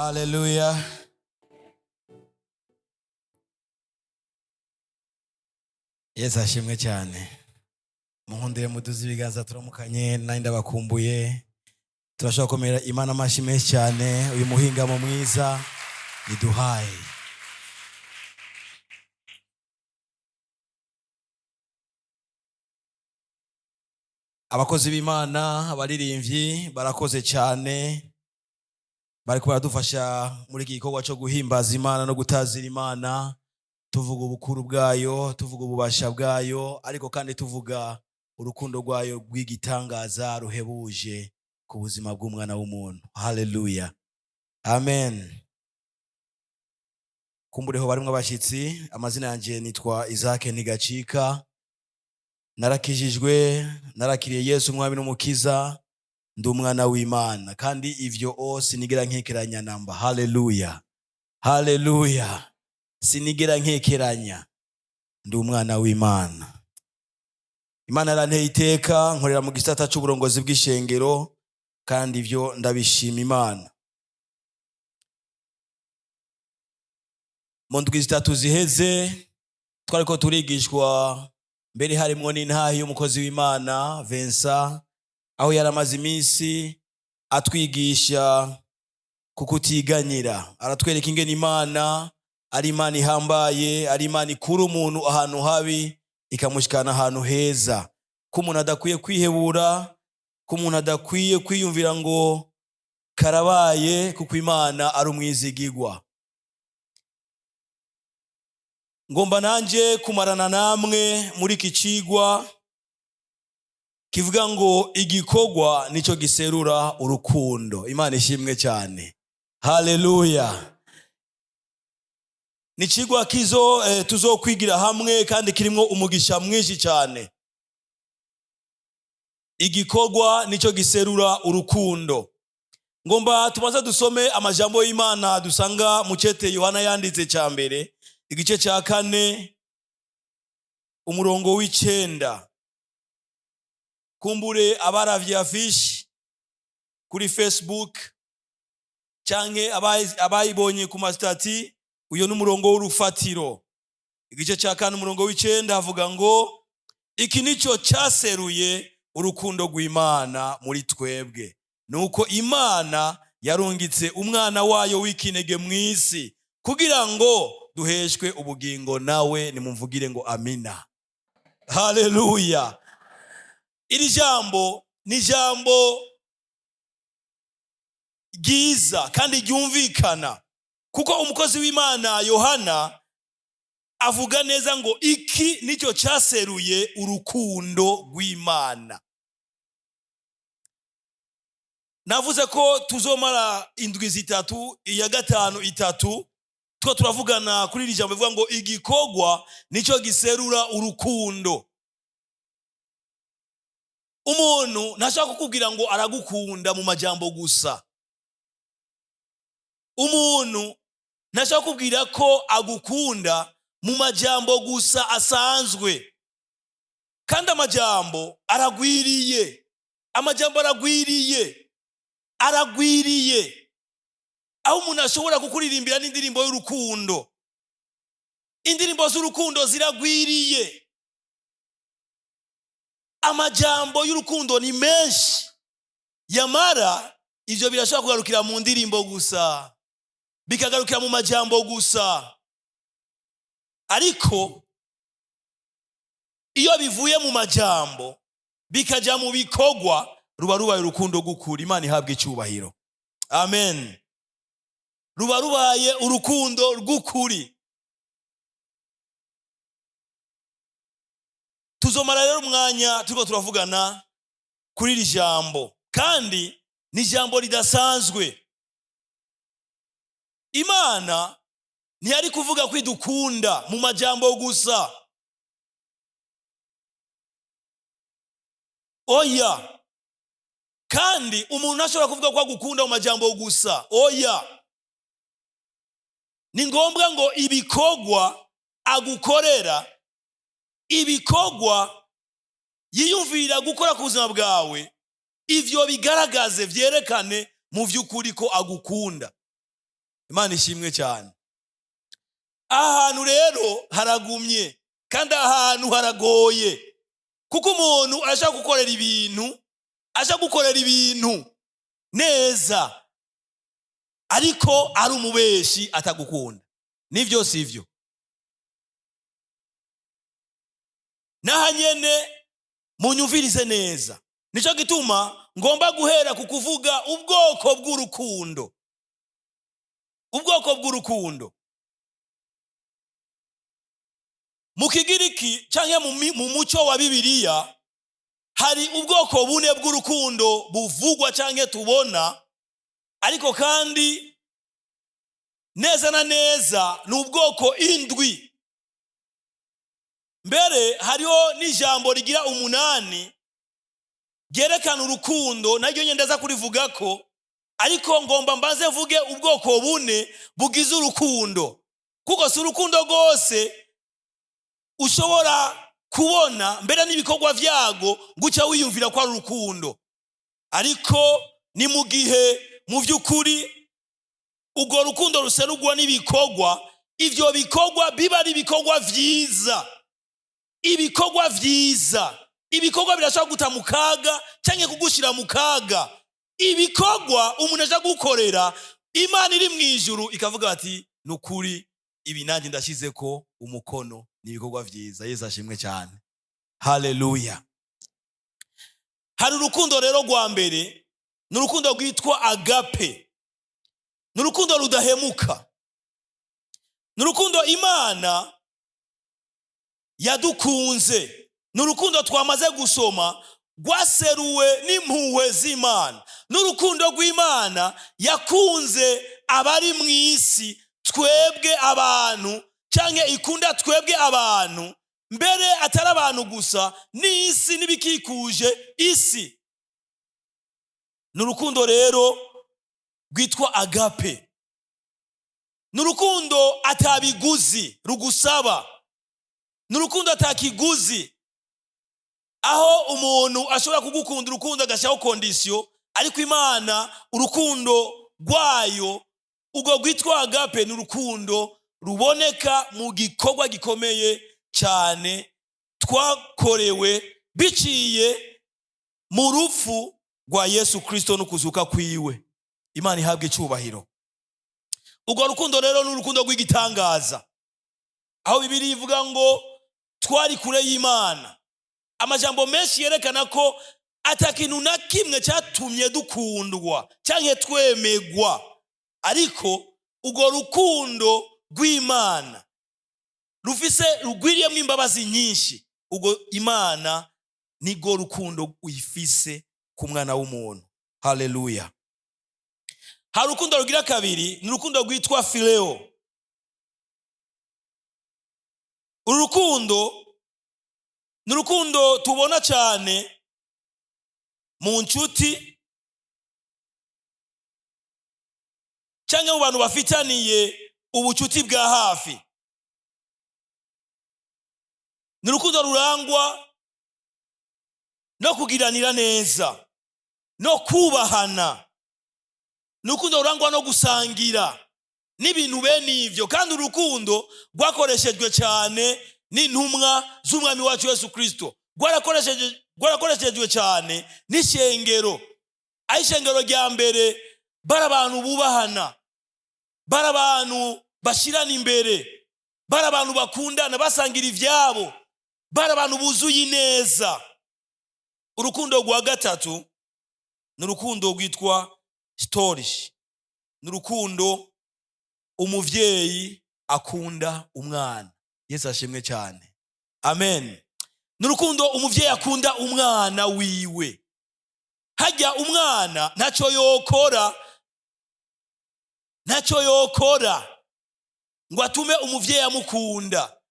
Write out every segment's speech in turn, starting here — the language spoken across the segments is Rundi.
Hallelujah. Yesu ashimwe cyane. Muhundire muduze ibiganza turamukanye nandi ndabakumbuye. Turashaka komera Imana amashi menshi cyane uyu muhingamo mwiza iduhaye. Abakozi b'Imana, abaririmbyi barakoze cyane. Bariko baradufasha muri iki gikorwa cyo guhimbaza Imana no gutazira Imana, tuvuga ubukuru bwayo, tuvuga ububasha bwayo, ariko kandi tuvuga urukundo rwayo rw'igitangaza ruhebuje ku buzima bw'umwana w'umuntu. Hallelujah. Amen. Kumbureho barimwe abashitsi, amazina yanje nitwa NTIGACIKA. Narakijijwe, narakiriye Yesu umwami n'umukiza, ndi umwana w'Imana kandi ivyo sinigera nkekeranya namba. Hallelujah. Hallelujah. Sinigera nkekeranya, ndi umwana w'Imana. Imana yaranteye iteka, nkorera mu gisata cy'uburongozi bw'ishengero kandi ivyo ndabishima Imana. Mu ndwi zitatu ziheze twariko turigishwa, mbere harimwo n'intahi y'umukozi w'Imana Vincent, aho yaramaze iminsi atwigisha kukutiganyira. Aratwereka ingene Imana ari Imana ihambaye, ari Imana ikura umuntu ahantu habi ikamushikana ahantu heza, ko umuntu adakwiye kwihebura, ko umuntu adakwiye kwiyumvira ngo karabaye, kuko Imana ari umwizigirwa. Ngomba nanje kumarana namwe muri iki cigwa kivuga ngo igikorwa nico giserura urukundo. Imana ishimwe cyane. Hallelujah. Ni cigwa tuzokwigira hamwe kandi kirimo umugisha mwinshi cyane. Igikorwa nico giserura urukundo. Ngomba tumaze dusome amajambo y'Imana dusanga mu cete Yohana yanditse cya mbere, igice cya 4 umurongo w'9. Kumbure abaravye afishi kuri Facebook canke abayibonye ku mastati, uyo n'umurongo w'urufatiro. Igice cya 4 umurongo w'9 havuga ngo iki nico cyaseruye urukundo rw'Imana muri twebwe, nuko Imana yarungitse umwana wayo w'ikinege mw'isi kugira ngo duheshwe ubugingo nawe. Nimumvugire ngo amina. Hallelujah. Iri jambo ni jambo ryiza kandi ryumvikana, kuko umukozi w'Imana Yohana avuga neza ngo iki nicyo cyaseruye urukundo rw'Imana. Navuze ko tuzomara indwi zitatu, iya gatanu itatu two turavugana kuri iri jambo bivuga ngo igikorwa nico giserura urukundo. Umuntu ntashaka kukubwira ngo aragukunda mu majambo gusa. Umuntu ntashaka kukubwira ko agukunda mu majambo gusa asanzwe. Kandi amajambo aragwiriye. Amajambo aragwiriye. Aragwiriye. Aho umuntu ashobora kukuririmbira n'indirimbo y'urukundo. Indirimbo z'urukundo ziragwiriye. Amajambo y'urukundo ni menshi. Yamara ivyo birashobora kugarukira mu ndirimbo gusa, bikagarukira mu majambo gusa. Ariko iyo bivuye mu majambo bikaja mu bikorwa, ruba rubaye urukundo gukura. Imana ihabwe icyubahiro. Amen. Ruba rubaye urukundo rw'ukuri. Tuzomara rero umwanya turiko turavugana kuri iri jambo, kandi ni jambo ridasanzwe. Imana ntiyari kuvuga ko idukunda mu majambo gusa. Oya. Kandi umuntu ashobora kuvuga ko agukunda mu majambo gusa. Oya. Ni ngombwa ngo ibikorwa agukorera, ibikorwa yiyumvira gukora ku buzima bwawe, ivyo bigaragaze vyerekane mu vy'ukuri ko agukunda. Imana ishimwe cyane. Ahantu rero haragumye kandi ahantu haragoye, kuko umuntu ashaka gukorera ibintu neza ariko ari umubeshi atagukunda. Nivyo sivyo? Naha nyene munyumvirize neza. Nico gituma ngomba guhera ku kuvuga ubwoko bw'urukundo. Ubwoko bw'urukundo mu Kigiriki canke mu muco wa Bibiliya hari ubwoko bune bw'urukundo buvugwa canke tubona, ariko kandi neza na neza ni ubwoko indwi. Mbere hariho n'ijambo rigira 8 ryerekana urukundo, naryo nyene ndaza kurivugako, ariko ngomba mbanze mvuge ubwoko bune bugize urukundo, kuko si urukundo rwose ushobora kubona mbere n'ibikorwa vyago nguca wiyumvira ko ari urukundo. Ariko ni mu gihe mu vy'ukuri urwo rukundo ruserugwa n'ibikorwa, ivyo bikorwa biba ari ibikorwa vyiza. Ibikorwa vyiza, ibikorwa birashobora guta mu kaga canke kugushira mu kaga. Ibikorwa umuntu aja gukorera, Imana iri mwijuru ikavuga ati nukuri ibi nanjye ndashizeko umukono, ni ibikorwa vyiza. Yesu ashimwe cyane. Haleluya. Hari urukundo rero rwa mbere, ni urukundo rwitwa agape. Ni urukundo rudahemuka. Ni urukundo Imana yadukunze. Ni urukundo twamaze gusoma rwaseruwe n'impuhwe z'Imana. Ni urukundo rw'Imana yakunze abari mu isi, twebwe abantu, canke ikunda twebwe abantu, mbere atari abantu gusa, n'isi n'ibikikuje isi. Ni urukundo rero rwitwa agape. Ni urukundo atabiguzi rugusaba. Ni urukundo atakiguzi, aho umuntu ashobora kugukunda urukundo agashaho kondisiyo, ariko Imana urukundo rwayo ubwo rwitwa agape ni urukundo ruboneka mu gikorwa gikomeye cyane twakorewe biciye mu rupfu rwa Yesu Kristo no kuzuka kwiwe. Imana ihabwe icyubahiro. Ubwo rukundo rero ni urukundo rw'igitangaza, aho Bibiliya ivuga ngo twari kure y'Imana. Amajambo menshi yerekana ko atakintu na kimwe cyatumye dukundwa canke twemegwa, ariko ubwo rukundo rw'Imana rufise rugwiriyemwo imbabazi nyinshi. Ubwo Imana nigo rukundo uyifise ku mwana w'umuntu. Haleluya. Hari urukundo rugira kabiri, ni urukundo rwitwa phileo. Uru rukundo ni urukundo tubona cyane mu nshuti cyangwa mu bantu bafitaniye ubucuti bwa hafi. Ni urukundo rurangwa no kugiranira neza, no kubahana. Ni urukundo rurangwa no gusangira n'ibintu bene ivyo. Kandi urukundo rwakoreshejwe cyane n'intumwa z'umwami wacu Yesu Kristo. Rwarakoreshejwe cyane n'ishengero. Aho ishengero rya mbere bari abantu bubahana, bari abantu bashirana imbere, bari abantu bakundana basangira ivyabo, bari abantu buzuye neza. Urukundo rwa gatatu ni urukundo rwitwa storge. Ni urukundo umuvyeyi akunda umwana. Yesu ashimwe cyane. Amen. Ni urukundo umuvyeyi akunda umwana wiwe. Hajya umwana ntacyo yokora ngo atume umuvyeyi amukunda,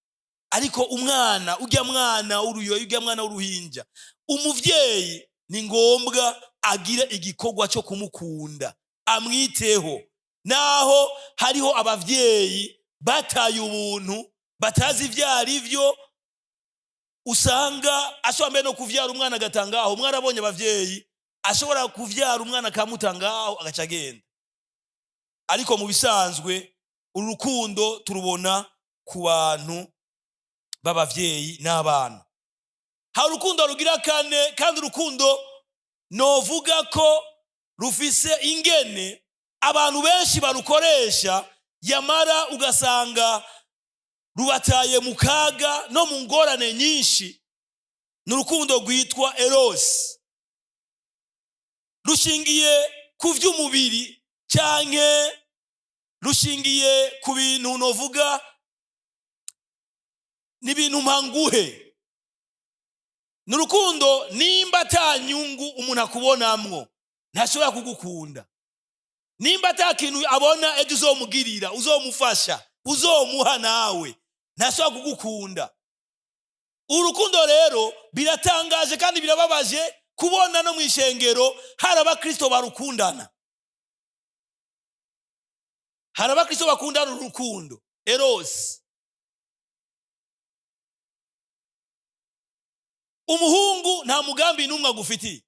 ariko umwana, ujya mwana uruyoyo, ujya mwana uruhinja, umuvyeyi ni ngombwa agire igikorwa cyo kumukunda, amwiteho. Naho hariho abavyeyi bataye ubuntu, batazi ivyari vyo, usanga ashobora no kuvyara umwana agatangaho. Mwarabonye abavyeyi ashobora kuvyara umwana akamutangaho agaca agenda. ariko mu bisanzwe urukundo turubona ku bantu b'abavyeyi n'abana. Hari urukundo rugira kane, kandi urukundo novuga ko rufise ingene abantu benshi barukoresha, yamara ugasanga rubataye mu kaga no mu ngorane nyinshi. Ni urukundo rwitwa eros, rushingiye ku vy'umubiri canke rushingiye ku bintu novuga n'ibintu mpanguhe. Ni urukundo nimba ata nyungu umuntu akubonamwo ntashobora kugukunda. Nimba ata kintu abona ejo uzomugirira, uzomufasha, uzomuha nawe, ntashobora kugukunda. Urukundo rero biratangaje kandi birababaje kubona no mw'ishengero hari abakristo barukundana. Hari abakristo bakundana urukundo eros. Umuhungu nta mugambi n'umwe agufitiye,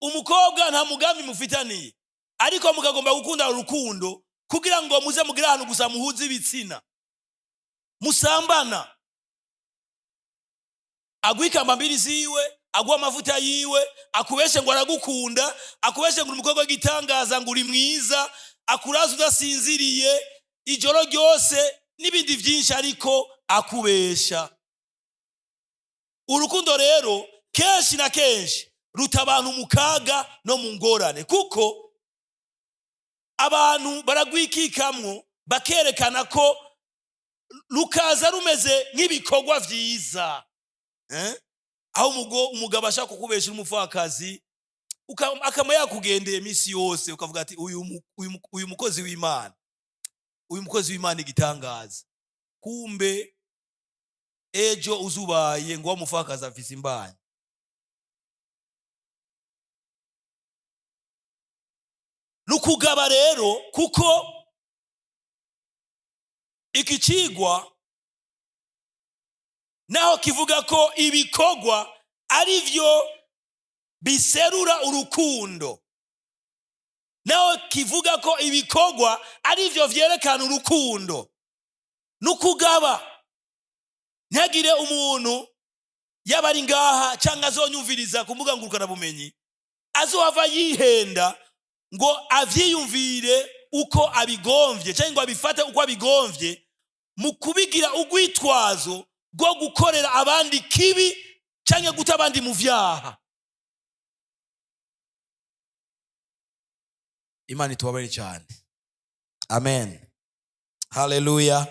umukobwa nta mugambi mufitaniye, ariko mukagomba gukunda urukundo kugira ngo muze mugire ahantu gusa muhuze ibitsina, musambana. Aguha ikambambiri ziwe, aguha amavuta yiwe, akubeshe ngo aragukunda, akubeshe ngo uri umukobwa w'igitangaza, ngo uri mwiza, akuraza udasinziriye ijoro ryose n'ibindi byinshi, ariko akubesha. Urukundo rero kenshi na kenshi ruta abantu mu kaga no mu ngorane, kuko abantu baragwikikamwo bakerekana ko rukaza rumeze nk'ibikorwa vyiza. Aho umugabo ashaka kukubesha umupfakazi, akama yakugendeye misi yose, ukavuga ati uyu mukozi w'Imana, uyu mukozi w'Imana igitangaza. Kumbe ejo uzubaye ngo wamufakaza afise imbanyi. Nukugaba rero, kuko iki cigwa naho kivuga ko ibikorwa ari vyo biserura urukundo, naho kivuga ko ibikorwa ari vyo vyerekana urukundo, nukugaba. Ntagire umuntu yaba ari ngaha cyangwa azonyumviriza ku mbuga ngurukanabumenyi azohava yihenda ngo avyiyumvire uko abigomvye cyangwa ngo abifate uko abigomvye, mu kubigira ugwitwazo rwo gukorera abandi kibi cyangwa guta abandi mu vyaha. Imana itubabare cyane. Amen. Hallelujah.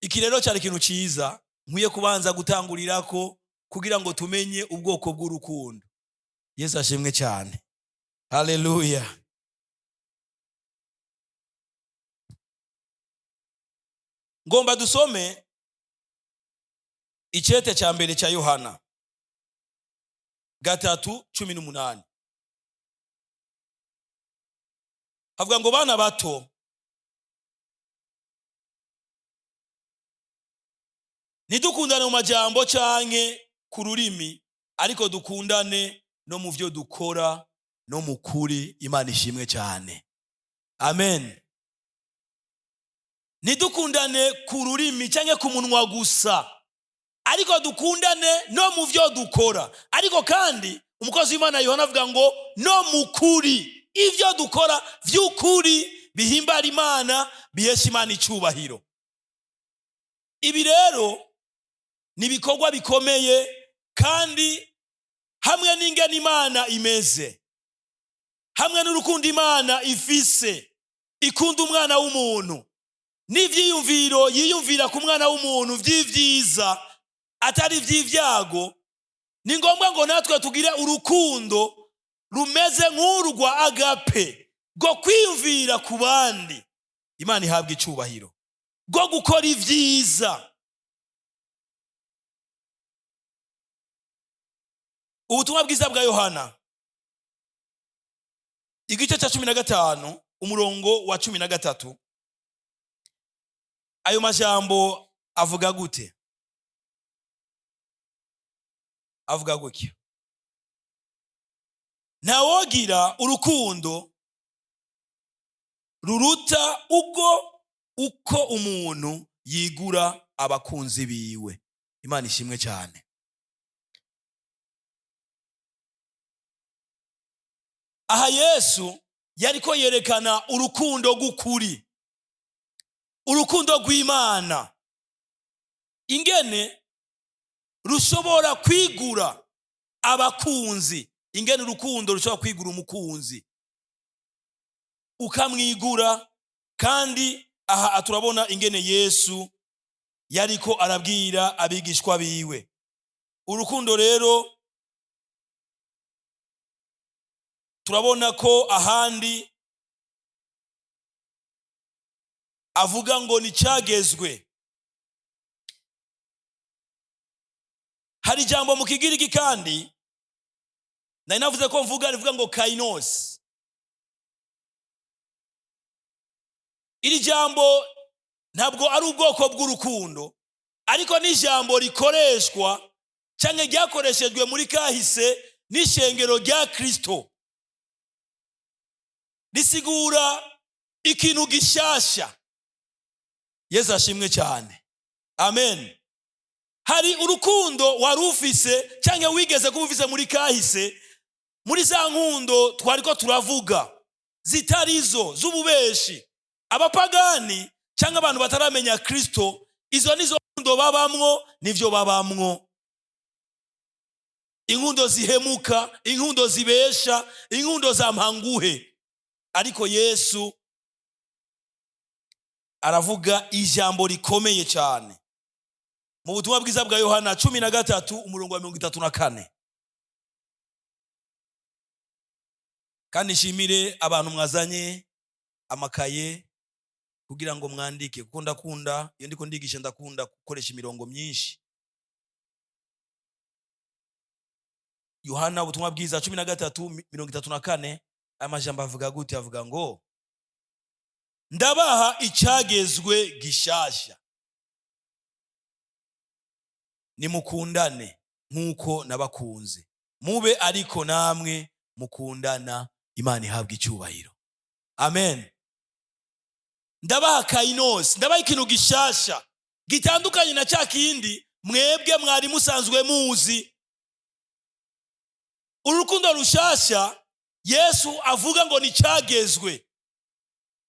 Iki rero cyari ikintu ciza nkwiye kubanza gutangurirako kugira ngo tumenye ubwoko bw'urukundo. Yesu ashimwe cyane. Hallelujah. Ngomba dusome icete cya mbere cya Yohana 3:18. Havuga ngo bana bato, nidukundane mu majambo canke ku rurimi, ariko dukundane no mu vyo dukora no mu kuri. Imana ishimwe cyane. Amen. Nidukundane ku rurimi canke ku munwa gusa, ariko dukundane no mu vyo dukora. Ariko kandi umukozi w'Imana Yohana avuga ngo no mu kuri, ivyo dukora vy'ukuri bihimbara Imana, bihesha Imana icubahiro. Ibi rero ni ibikorwa bikomeye, kandi hamwe n'ingene Imana imeze, hamwe n'urukundo Imana ifise, ikunda umwana w'umuntu, n'ivyiyumviro yiyumvira ku mwana w'umuntu vy'ivyiza atari vy'ivyago, ni ngombwa ngo natwe tugire urukundo rumeze nk'urwa agape, rwo kwiyumvira ku bandi. Imana ihabwa icubahiro, rwo gukora ivyiza. Ubutumwa bwiza bwa Yohana igice cya 15 umurongo wa 13. Ayo majambo avuga gute? Avuga gutya: ntawogira urukundo ruruta uko umuntu yigura abakunzi biwe. Imana ishimwe cyane. Aha Yesu yariko yerekana urukundo rw'ukuri, urukundo rw'Imana, ingene rushobora kwigura abakunzi, ingene urukundo rushobora kwigura umukunzi ukamwigura. Kandi aha turabona ingene Yesu yariko arabwira abigishwa biwe. Urukundo rero turabona ko ahandi avuga ngo ni cyagezwe. Hari jambo mu Kigiriki kandi nari navuze ko rivuga ngo kainos. Iri jambo ntabwo ari ubwoko bw'urukundo, ariko ni jambo rikoreshwa cyangwa ryakoreshejwe muri kahise n'ishengero rya Kristo. Risigura ikintu gishasha. Yesu ashimwe cyane. Amen. Hari urukundo warufise cyangwa wigeze kubufise muri kahise, muri za nkundo twariko turavuga zitarizo z'ububeshi. Abapagani cyangwa abantu bataramenya Kristo, izo nizo nkundo babamwo, nivyo babamwo. Inkundo zihemuka, inkundo zibesha, inkundo za mpanguhe. Ariko Yesu aravuga ijambo rikomeye cyane mu butumwa bwiza bwa Yohana 13:34. Kandi nshimire abantu mwazanye amakaye kugira ngo mwandike, kuko ndakunda iyo ndiko ndigisha, ndakunda gukoresha imirongo myinshi. Yohana ubutumwa bwiza 13:34, amajambo avuga gute? Avuga ngo ndabaha icyagezwe gishasha, nimukundane nkuko nabakunze, mube ariko namwe mukundana. Imana ihabwa icyubahiro. Amen. Ndabaha kainos, ndabaha ikintu gishasha gitandukanye na cya kindi mwebwe mwari musanzwe muzi. Urukundo rushasha Yesu avuga ngo ni cyagezwe.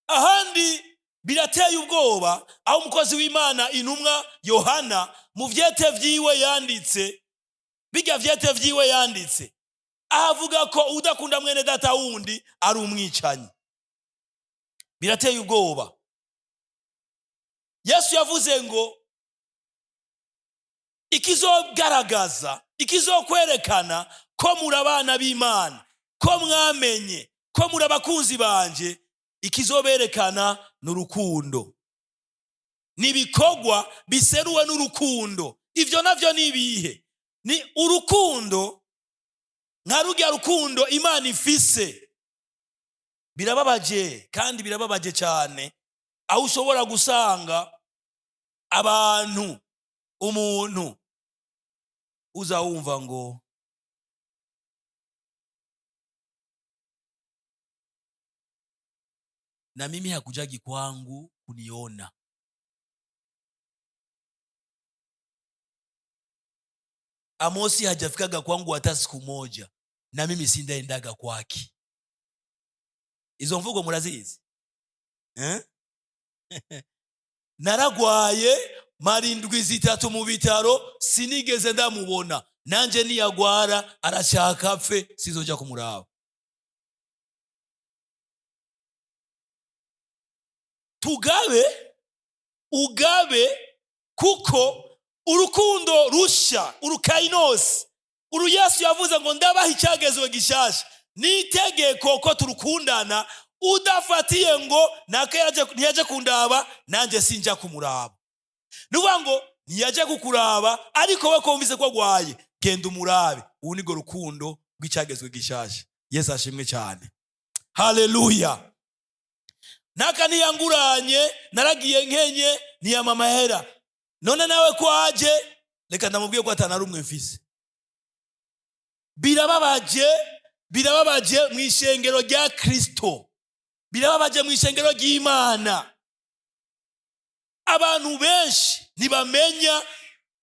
Ahandi birateye ubwoba, aho umukozi w'Imana intumwa Yohana mu vyete vyiwe yanditse, bijya vyete vyiwe yanditse, avuga ko udakunda mwene data wundi ari umwicanyi. Birateye ubwoba. Yesu yavuze ngo ikizogaragaza, ikizokwerekana ko muri abana b'Imana, ko mwamenye, ko muri abakunzi banje, ikizoberekana n'urukundo. Nibikorwa biseruwe n'urukundo. Ivyo navyo nibihe? Ni urukundo nka rujya rukundo Imana ifise. Birababaje, kandi birababaje cyane, aho ushobora gusanga abantu, umuntu uzawumva ngo na mimi hakujagi kwangu kuniona. Amosi hajafikaga kwangu hata siku moja, na mimi sindaendaga kwake. Izo mvugo murazizi? Naragwaye marindwi zitatu mu bitaro, sinigeze ndamubona. Nanje niyagwara arashaka apfe, sizoja kumuraba. Ugabe kuko urukundo rusha, urukainos, uru Yesu yavuze ngo ndabaha icyagezwe gishasha, nitegeko ko turukundana, udafatiye ngo nake ntiyaje kundaba nanje sinja kumuraba. Nuvuga ngo ntiyaje kukuraba, ariko we kumvise ko gwaye, genda umurabe. Ubu nigo rukundo rw'icyagezwe gishasha. Yesu ashimwe cyane. Haleluya. Naka niyanguranye, naragiye nkenye, niyamamahera, none nawe kwaje, reka ndamubwiye ko atanarumwe mfise. Birababaje mu ishengero rya Kristo. birababaje mu ishengero ry'Imana. Abantu benshi ntibamenya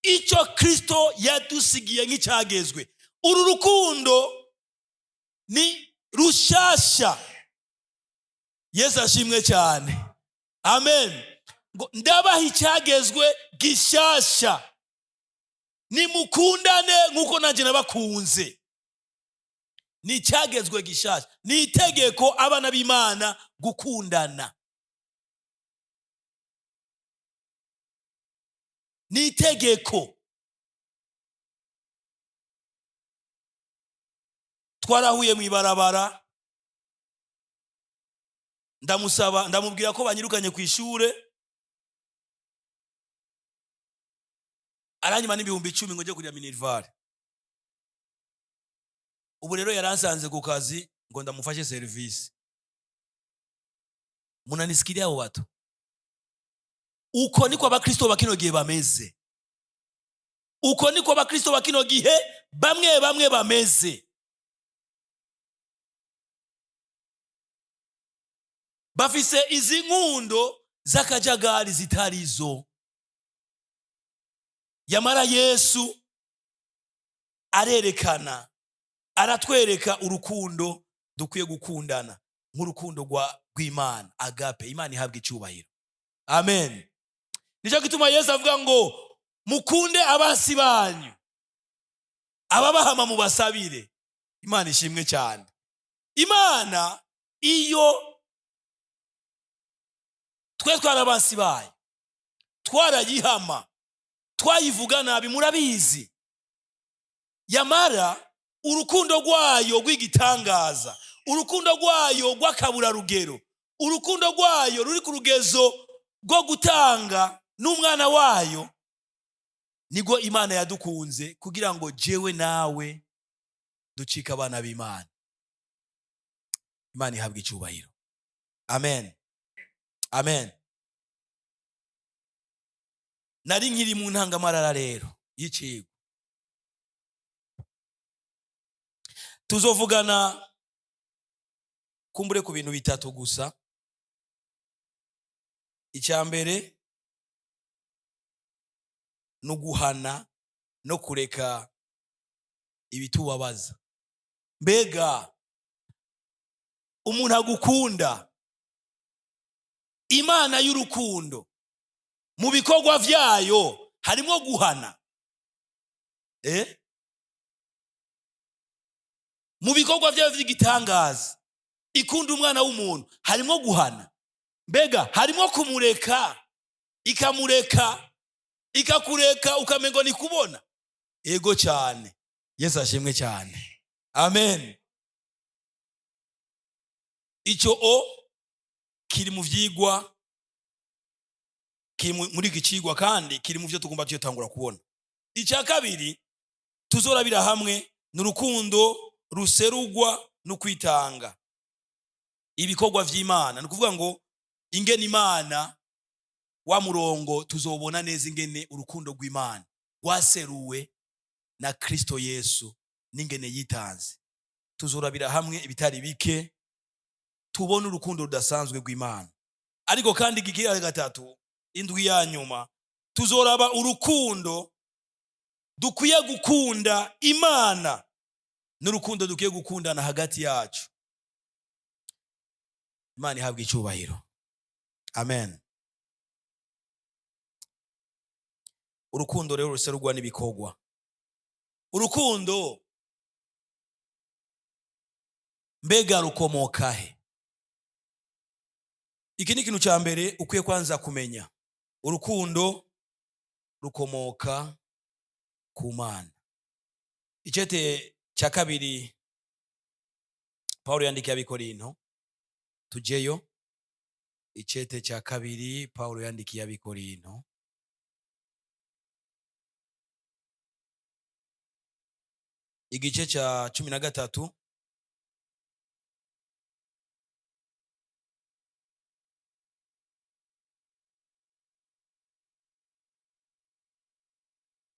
icyo Kristo yadusigiye nk'icyagezwe. Uru rukundo ni rushasha. Yesu ashimwe cyane. Amen. Ngo ndabaha icyagezwe gishasha, nimukundane nk'uko nanjye nabakunze. Ni icyagezwe gishasha, ni itegeko abana b'Imana gukundana. Ni itegeko. Twarahuye mu ibarabara, ndamubwira ko banyirukanye ku ishure, aranyuma n'ibihumbi 10 ngo nje kurya minerval. Ubu rero yaransanze ku kazi ngo ndamufashe service. Munanisikiria abo bato. Uko niko abakristo bakino gihe bameze. Uko niko abakristo bakino gihe bamwe bameze. Bafise izi nkundo z'akajagari zitarizo. Yamara Yesu arerekana, aratwereka urukundo dukwiye gukundana nk'urukundo rw'Imana, agape. Imana ihabwa icyubahiro. Amen. Nicyo gituma Yesu avuga ngo mukunde abansi banyu, ababahama mubasabire. Imana ishimwe cyane. Imana iyo twe twarabansi bayo, twarayihama, twayivuga nabi, murabizi. Yamara urukundo rwayo rw'igitangaza, urukundo rwayo rw'akabura rugero, urukundo rwayo ruri ku rugezo rwo gutanga n'umwana wayo, nibwo Imana yadukunze kugira ngo jewe nawe ducika abana b'Imana. Imana ihabwa icyubahiro. Amen. Amen. Nari nkiri mu ntangamarara rero y'icigwa. Tuzovugana kumbure ku bintu bitatu gusa. Icya mbere no guhana no kureka ibitubabaza. Mbega umuntu agukunda, Imana y'urukundo, mu bikorwa vyayo harimo guhana. Mu bikorwa vyayo vy'igitangaza ikunda umwana w'umuntu harimo guhana. Mbega harimo kumureka, ikamureka, ikakureka ukamengo ni kubona. Ego cyane. Yesu ashimwe cyane. Amen. Icyo kiri mu vyigwa, kiri muri Igicigwa, kandi kiri mu byo tugomba cyotangura kubona. Icya kabiri tuzorabira hamwe n'urukundo ruserugwa no kwitanga. Ibikorwa vy'Imana, ni kuvuga ngo ingene Imana wa murongo tuzobona neza ingene urukundo rw'Imana rwaseruwe na Kristo Yesu n'ingene yitanze. Tuzorabira hamwe ibitari bike tubona urukundo rudasanzwe rw'Imana. Ariko kandi igigira gatatu, indwi ya nyuma, tuzoraba urukundo dukwiye gukunda Imana n'urukundo dukwiye gukundana hagati yacu. Imana ihabwa icyubahiro. Amen. Urukundo rero ruserugwa n'ibikorwa. Urukundo mbega rukomoka he? Iki ni ikintu cya mbere ukwiye kwanza kumenya. Urukundo rukomoka ku Mana. Icete cya kabiri Paulo yandikiye Abikorinto, tujeyo. Icete cya kabiri Paulo yandikiye Abikorinto, igice cya 13,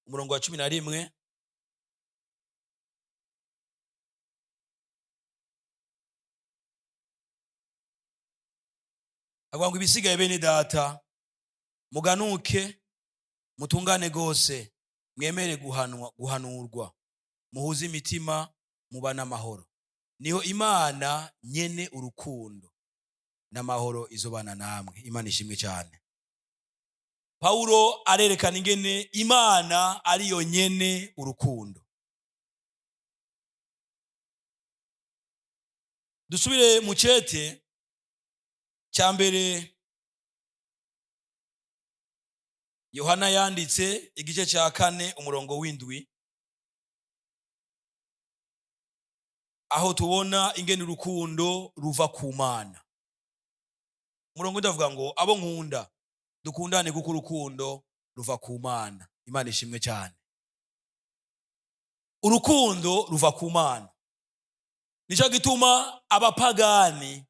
umurongo wa 11. avuga ngo ibisigaye bene data muganuke mutungane gose mwemere guhanurwa muhuze imitima mubana amahoro niho Imana nyene urukundo n'amahoro izobana namwe. Imana ishimwe cyane. Paulo arerekana ingene Imana ariyo nyene urukundo. Dusubire mu cete cya mbere Yohana yanditse igice cya 4 umurongo w'indwi, aho tubona ingene urukundo ruva ku Mana. Umurongo ndavuga ngo abo nkunda dukundane kuko urukundo ruva ku Mana. Imana ishimwe cyane. Urukundo ruva ku Mana. Nico gituma abapagani,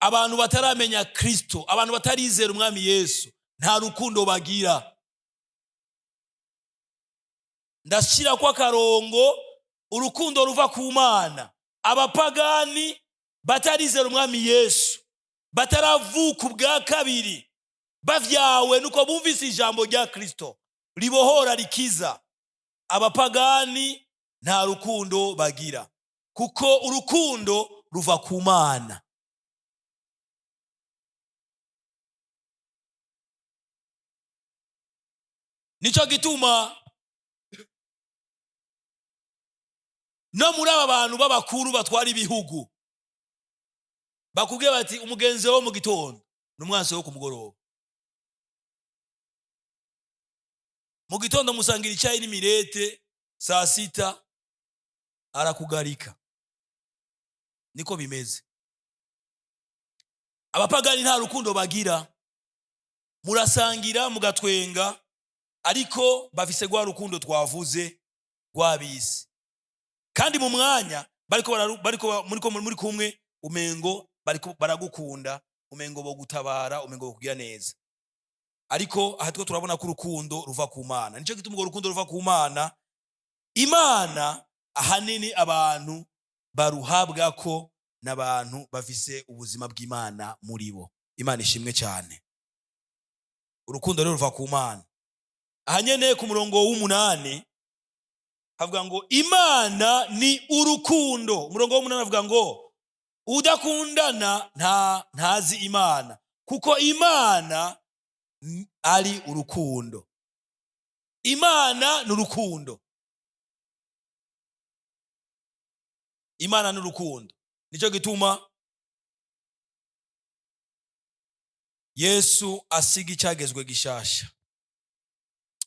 abantu bataramenya Kristo, abantu batarizera umwami Yesu, nta rukundo bagira. Ndashira kwa karongo urukundo ruva ku Mana. Abapagani batarizera umwami Yesu, bataravuka ubwa kabiri, bavyawe nuko bumvise ijambo rya Kristo ribohora rikiza. Abapagani nta rukundo bagira kuko urukundo ruva ku Mana. Nico gituma no muri aba bantu b'abakuru batwara ibihugu bakubwiye bati umugenzi wo mu gitondo n'umwansi wo ku mugoroba. Mu gitondo musangira icyayi n'imirete, saa 6 arakugarika. Niko bimeze. Abapagani nta rukundo bagira, murasangira mugatwenga, ariko bafise gwa rukundo twavuze rwabisi. Kandi mu mwanya bariko muri kumwe umengo bariko baragukunda, umengo bo gutabara, umengo bo kugira neza. Ariko aha two turabona ko urukundo ruva ku Mana. Nico gituma ngo urukundo ruva ku Mana. Imana ahanini abantu baruhabwa ko n'abantu bafise ubuzima bw'Imana muri bo. Imana ishimwe cyane. Urukundo rero ruva ku Mana. Ahanyene ku murongo w'8 havuga ngo Imana ni urukundo. Umurongo w'8 havuga ngo udakundana ntazi Imana kuko Imana ari urukundo. Imana ni urukundo. Imana ni urukundo. Nico gituma Yesu asiga icyagezwe gishasha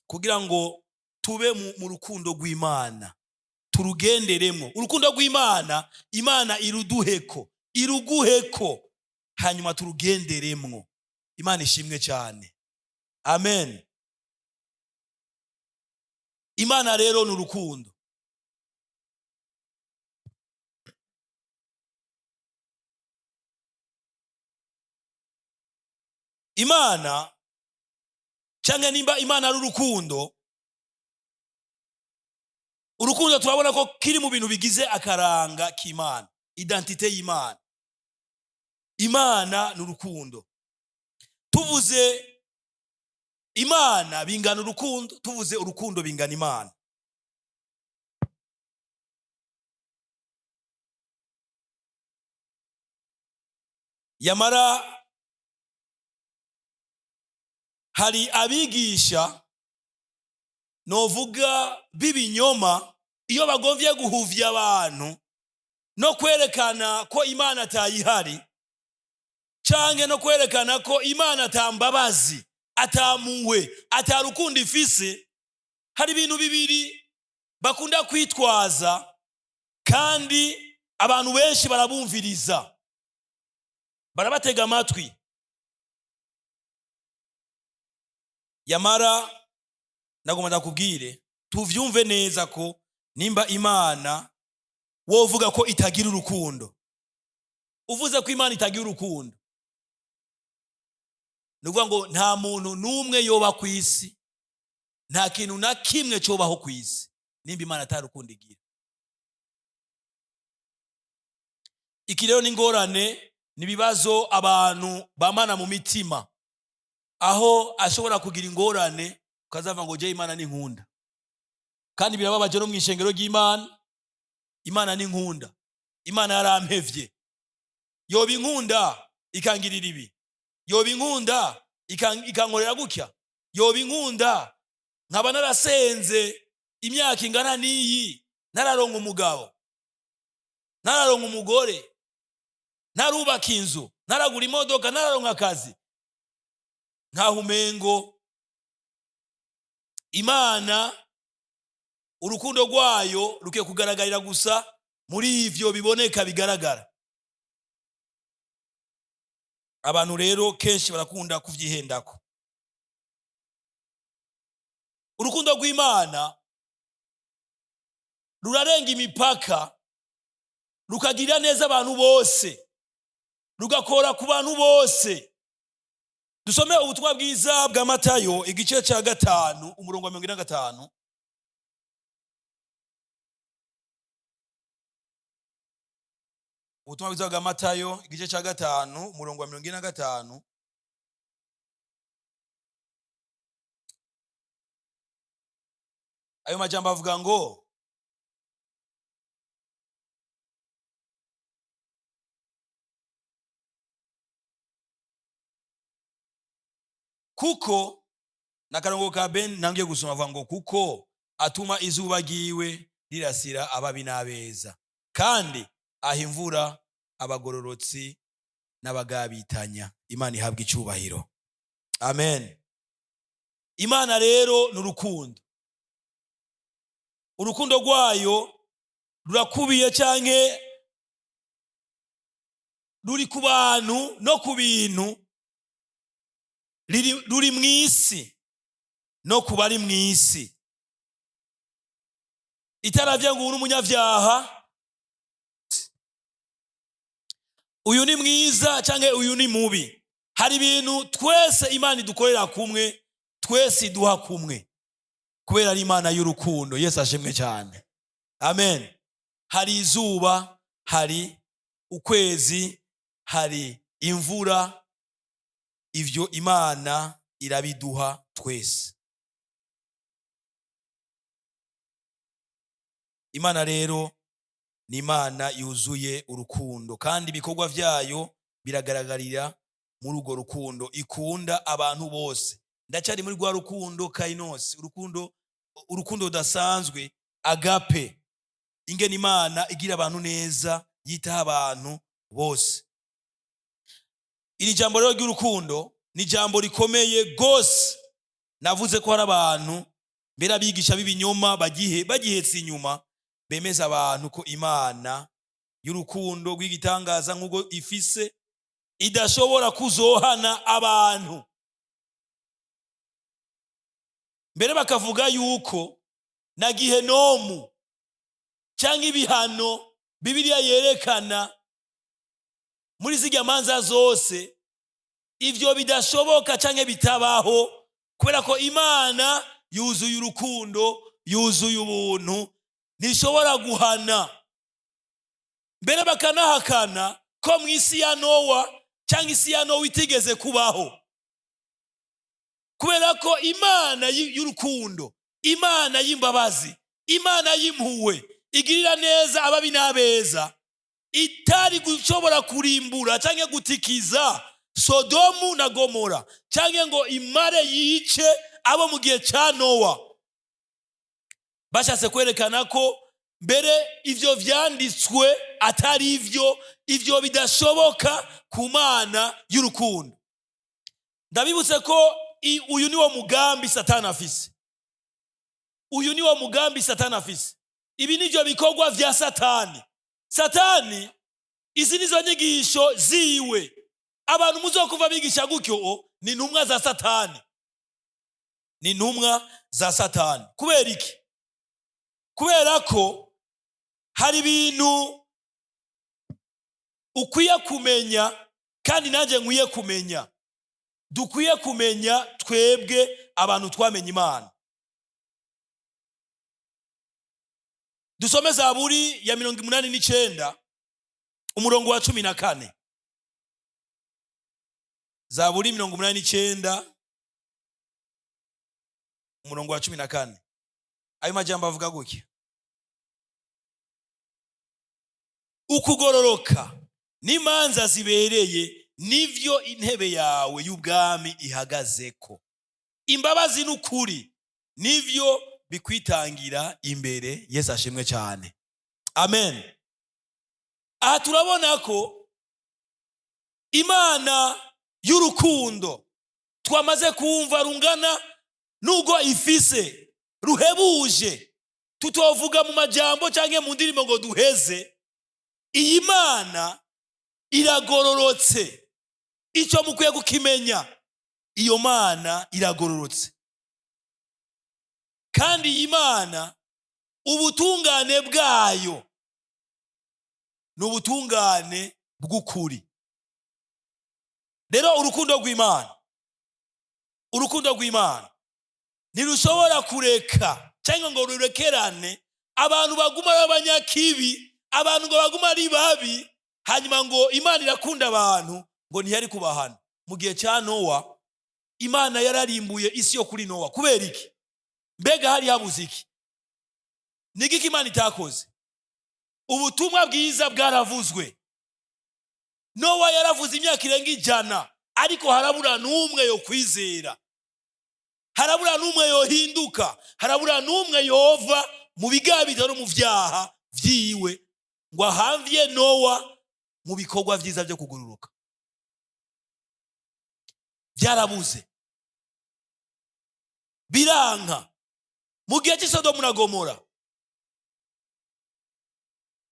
kugira ngo tube mu rukundo rw'Imana, turugenderemo. Urukundo rw'Imana, Imana iruguheko hanyuma turugenderemo. Imana ishimwe cyane. Amen. Imana rero ni urukundo. Imana cyangwa nimba Imana ari urukundo, urukundo turabona ko kiri mu bintu bigize akaranga k'Imana, identite y'Imana. Imana ni urukundo. Tuvuze Imana bingana urukundo, tuvuze urukundo bingana Imana. Yamara hari abigisha novuga b'ibinyoma iyo bagomvye guhuvya abantu no kwerekana ko Imana atayihari, canke no kwerekana ko Imana atambabazi, atamuwe, atarukundo ifise. Hari ibintu bibiri bakunda kwitwaza kandi abantu benshi barabumviriza, barabatega amatwi. Yamara nagomba ndakubwire tuvyumve neza ko nimba Imana wovuga ko itagira urukundo, uvuze ko Imana itagira urukundo, nuvuga ngo nta muntu numwe yoba ku isi, nta kintu na kimwe cobaho ku isi nimba Imana atarukundo igira. Iki rero ni ngorane nibibazo abantu bamana mu mitima, aho ashobora kugira ingorane ukazava ngo je Imana ni nkunda. Kandi birababaje no mw'ishengero ry'Imana, Imana ni nkunda, Imana yarampevye. Yoba inkunda ikangirira ibi, yoba inkunda ikankorera gutya, yoba inkunda nkaba narasenze imyaka ingana n'iyi nararonka umugabo, nararonka umugore, narubaka inzu, naragura imodoka, nararonka akazi, nkaho umengo Imana urukundo rwayo rukiye kugaragarira gusa muri ivyo biboneka bigaragara. Abantu rero kenshi barakunda kuvyihendako. Urukundo rw'Imana rurarenga imipaka, rukagirira neza abantu bose, rugakora ku bantu bose. Dusome ubutumwa bwiza bwa Matayo igice ca 5 umurongo wa 45. Ubutumwa bwiza bwa Matayo igice ca 5 umurongo wa 45. Ayo majambo avuga ngo kuko nakarongo ka Ben nangiye gusoma avuga ngo kuko atuma izuba giwe rirasira ababi n'abeza, kandi aha imvura abagororotsi n'abagabitanya. Imana ihabwa icubahiro. Amen. Imana rero n'urukundo. Urukundo rwayo rurakubiye canke ruri ku bantu no ku bintu, ruri mw'isi no ku bari mw'isi. Itaravya ngo uri umunyavyaha, uyu ni mwiza canke uyu ni mubi. Hari ibintu twese Imana idukorera kumwe, twese iduha kumwe, kubera ari Imana y'urukundo. Yesu ashimwe cyane. Amen. Hari izuba, hari ukwezi, hari imvura, ivyo Imana irabiduha twese. Imana rero ni Imana yuzuye urukundo, kandi ibikorwa vyayo biragaragarira muri urwo rukundo. Ikunda abantu bose. Ndacari muri rwa rukundo kainos, urukundo udasanzwe, agape. Ingene Imana igira abantu neza, yitaho abantu bose. Iri jambo rero ry'urukundo ni jambo rikomeye gose. Navuze ko hari abantu mbere abigisha b'ibinyoma bagihetse inyuma, bemeza abantu ko Imana y'urukundo rw'igitangaza nk'uko ifise idashobora kuzohana abantu. Mbere bakavuga yuko na gihenomu cyangwa ibihano Bibiliya yerekana muri zirya manza zose, ivyo bidashoboka canke bitabaho, kubera ko Imana yuzuye urukundo, yuzuye ubuntu, ntishobora guhana. Mbere bakanahakana ko mw'isi ya Nowa cyangwa isi ya Nowa itigeze kubaho, kubera ko Imana y'urukundo, Imana y'imbabazi, Imana y'impuhwe, igirira neza ababi n'abeza, itari gushobora kurimbura canke gutikiza Sodomu na Gomora, canke ngo imare yice abo mu gihe ca Nowa. Bashatse kwerekana ko mbere ivyo vyanditswe atari ivyo bidashoboka ku Mana y'urukundo. Ndabibutse ko uyu niwo mugambi Satani afise. Uyu niwo mugambi Satani afise. Ibi nivyo bikorwa vya Satani. Satani, izi nizo nyigisho ziwe. Abantu muzokuva bigisha gutyo ni intumwa za Satani. Ni intumwa za Satani. Kubera iki? Kubera ko hari ibintu ukwiye kumenya, kandi nanje nkwiye kumenya. Dukwiye kumenya twebwe abantu twamenye Imana. Dusome Zaburi ya 89 umurongo wa 14. Zaburi 89 umurongo wa 14. Ayo majambo avuga gutya: ukugororoka n'imanza zibereye nivyo intebe yawe y'ubwami ihagazeko. Imbabazi n'ukuri nivyo bikwitangira imbere. Yesu ashimwe cyane. Amen. Aha turabona ko Imana y'urukundo twamaze kumva rungana n'ubwo ifise ruhebuje, tutovuga mu majambo canke mu ndirimbo ngo duheze. Iyi Mana iragororotse. Icyo mukwiye gukimenya, iyo Mana iragororotse. Kandi iyi Mana ubutungane bwayo ni ubutungane bw'ukuri. Rero urukundo rw'Imana ntirushobora kureka cyangwa ngo rurekerane abantu baguma b'abanyakibi, abantu ngo baguma ari babi, hanyuma ngo Imana irakunda abantu ngo ntiyari kubahana. Mu gihe cya Nowa Imana yararimbuye isi yo kuri Nowa. Kubera iki? Mbega hari habuze iki? Nigiki Imana itakoze? Ubutumwa bwiza bwaravuzwe. Nowa yaravuze imyaka irenga 100, ariko harabura n'umwe yo kwizera, harabura n'umwe yohinduka, harabura n'umwe yova mu bigabiro no mu vyaha vyiwe ngo ahamvye Nowa mu bikorwa vyiza byo kugururuka. Byarabuze, biranka. Mu gihe cy'Isodomu na Gomora,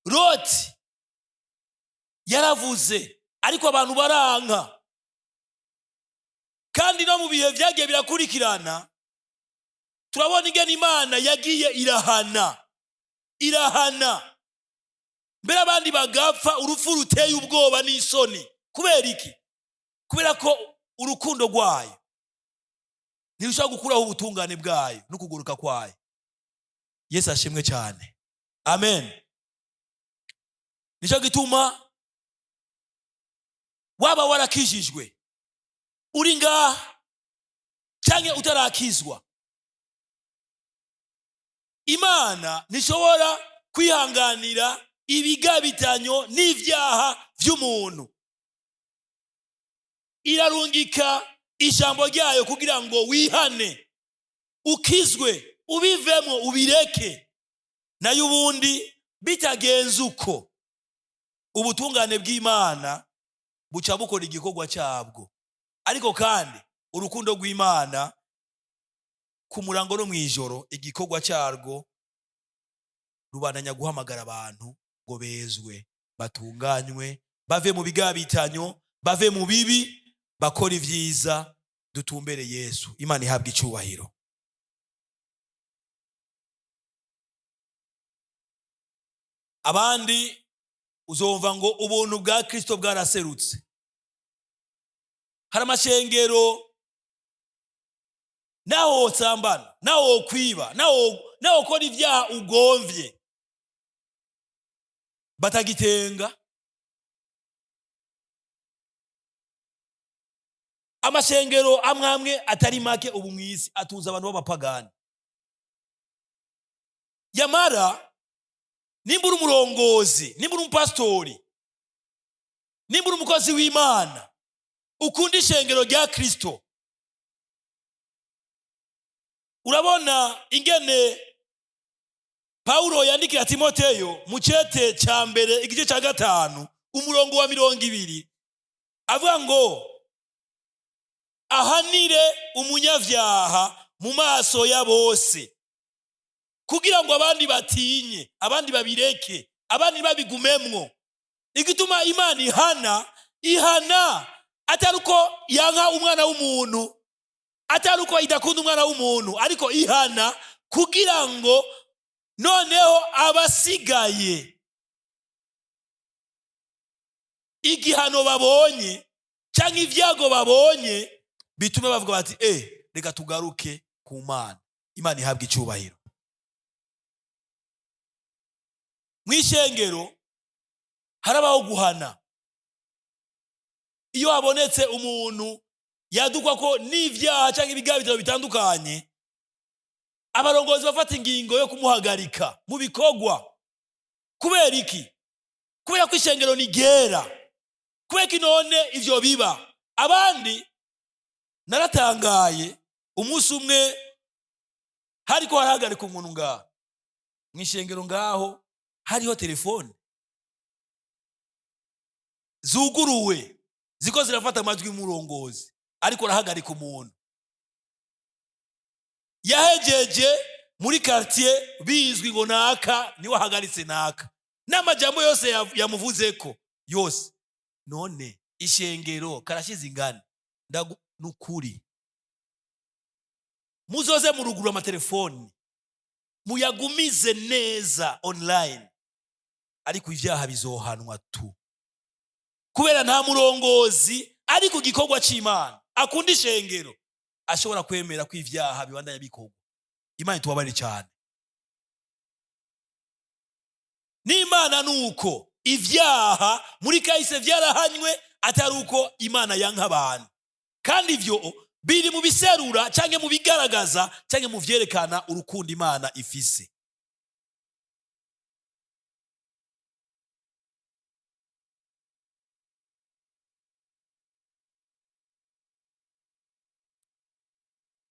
Loti yaravuze ariko abantu baranka. Kandi no mu bihe vyagiye birakurikirana turabona ingene Imana yagiye irahana. Mbere abandi bagapfa urupfu ruteye ubwoba n'isoni. Kubera iki? Kubera ko urukundo rwayo ntirushobora gukuraho ubutungane bwayo no kuguruka kwayo. Yesu ashimwe cyane. Amen. Nico gituma waba warakijijwe, uri ngaha canke utarakizwa, Imana ntishobora kwihanganira ibigabitanyo n'ivyaha vy'umuntu. Irarungika ijambo ryayo kugira ngo wihane, ukizwe, ubivemo, ubireke. Nayo ubundi bitagenze uko, ubutungane bw'Imana buca bukora igikorwa cyabwo. Ariko kandi urukundo rw'Imana ku murango no mwijoro igikorwa cyarwo rubandanya guhamagara abantu ngo bezwe, batunganywe, bave mu bigabitanyo, bave mu bibi, bakora ivyiza, dutumbere Yesu. Imana ihabwa icyubahiro. Abandi uzumva ngo ubuntu bwa Kristo bwaraserutse. Hari amashengero naho wotsambana, naho wokwiba, naho ukora ivyaha ugomvye, batagitenga. Amashengero amwe atari make ubu mwisi atuza abantu b'abapagani. Yamara nimba uri umurongozi, nimba uri umupastori, nimba uri umukozi w'Imana, ukunda ishengero rya Kristo, urabona ingene Paulo yandikira Timoteyo mu cete ca mbere igice ca 5 umurongo wa 20 avuga ngo ahanire umunyavyaha mu maso ya bose, kugira ngo abandi batinye, abandi babireke, abandi babigumemwo. Igituma Imana ihana ataruko yanka umwana w'umuntu, ataruko idakunda umwana w'umuntu, ariko ihana kugira ngo noneho abasigaye igihano babonye cyangwa ivyago babonye bitume bavuga bati reka tugaruke ku Mana. Imana ihabwa icyubahiro. Mwishengero harabaho guhana. Iyo habonetse umuntu yadukwa ko n'ivyaha cyangwa ibigabitiro bitandukanye, abarongozi bafata ingingo yo kumuhagarika mu bikorwa. Kubera iki? Kubera ko ishengero ni ryera. Kubera ko none ivyo biba. Abandi naratangaye, umunsi umwe hariko harahagarika umuntu ngaho mw'ishengero, ngaho hariho telefone zuguruwe ziko zirafata amajwi y'umurongozi, ariko arahagarika umuntu. Yahejeje muri quartier bizwi ngo naka niwe ahagaritse naka, n'amajambo yose yamuvuzeko yose. None ishengero karashize ingana. Nukuri muzoze murugura amatelefoni muyagumize neza online, ariko ivyaha bizohanwa tu. Kubera nta murongozi ari ku gikorwa c'Imana akunda ishengero ashobora kwemera ko ivyaha bibandanya bikorwa. Imana itubabarire cyane. N'Imana nuko ivyaha muri kahise vyarahanywe, atari uko Imana yanka abantu. Kandi ivyo biri mu biserura canke mu bigaragaza canke mu vyerekana urukundo Imana ifise.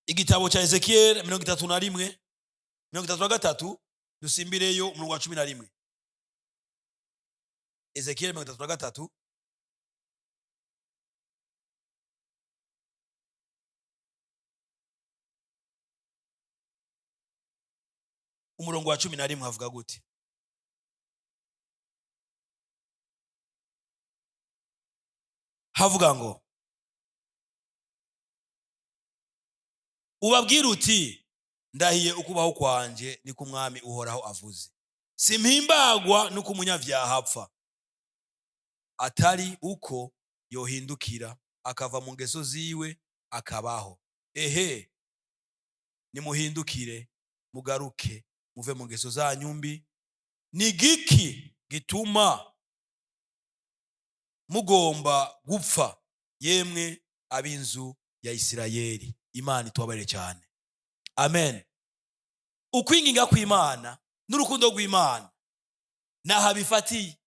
Igitabo cha Ezekiel 31:33 dusimbireyo umurongo wa 11. Ezekiel 33 umurongo wa 11 havuga gute? Havuga ngo ubabwira uti ndahiye ukubaho kwanje ni ku mwami uhoraho avuze, simpimbagwa nuko umunyavyaha apfa, atari uko yohindukira akava mu ngeso ziwe akabaho. Ehe, nimuhindukire mugaruke muve mu ngeso zanyu mbi. Ni giki gituma mugomba gupfa, yemwe ab'inzu ya Isirayeli? Imana itubabarire cyane. Amen. Ukwinginga kw'Imana n'urukundo rw'Imana naha bifatiye.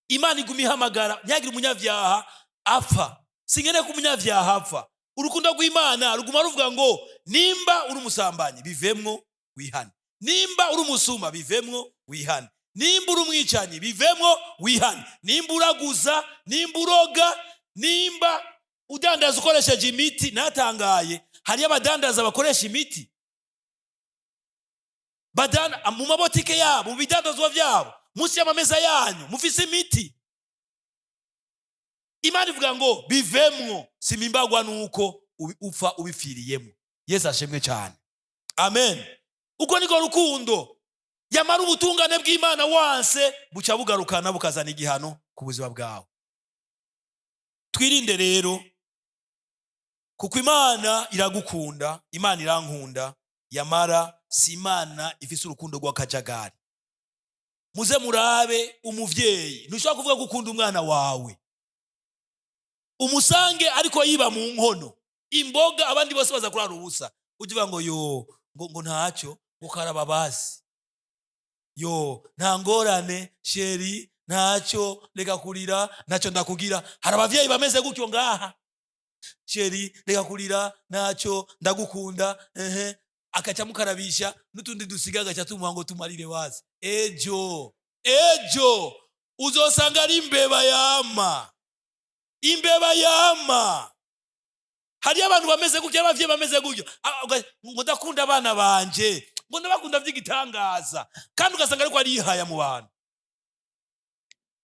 Imana iguma ihamagara ntihagire umunyavyaha apfa. Singene ko umunyavyaha apfa. Urukundo rw'Imana ruguma ruvuga ngo nimba uri umusambanyi bivemwo wihane, nimba uri umusuma bivemwo wihane, nimba uri umwicanyi bivemwo wihane, nimba uraguza, nimba uroga, nimba udandaza ukoresheje imiti. Natangaye hari abadandaza bakoresha imiti mu mabotike yabo, mu bidandazwa vyabo, munsi y'amameza yanyu mufise imiti. Imana ivuga ngo bivemwo, simimbagwa nuko upfa ubifiriyemo. Yesu ashimwe cyane. Amen. Uko niko rukundo. Yamara ubutungane bw'Imana wanse buca bugarukana bukazana igihano ku buzima bwawe. Twirinde rero, kuko Imana iragukunda, Imana irankunda, yamara si Imana ifise urukundo rw'akajagari. Muze murabe umuvyeyi, ntushobora kuvuga gukunda umwana wawe umusange ariko yiba mu nkono imboga, abandi bose baza kurara ubusa, ujiva ngo ngo ntacyo, ngo karaba basi, nta ngorane sheri, ntacyo, reka kurira, ntacyo ndakugira. Hari abavyeyi bameze gutyo ngaha, sheri reka kurira, ntacyo, ndagukunda, akaca mukarabisha n'utundi dusiga agaca tumuha ngo tumarire wazi. Ejo uzosanga ari imbeba yama. Hari abantu bameze gutyo, abavyeyi bameze gutyo, ngo ndakunda abana banje, ngo ndabakunda vy'igitangaza, kandi ugasanga ariko ari ihaya mu bantu.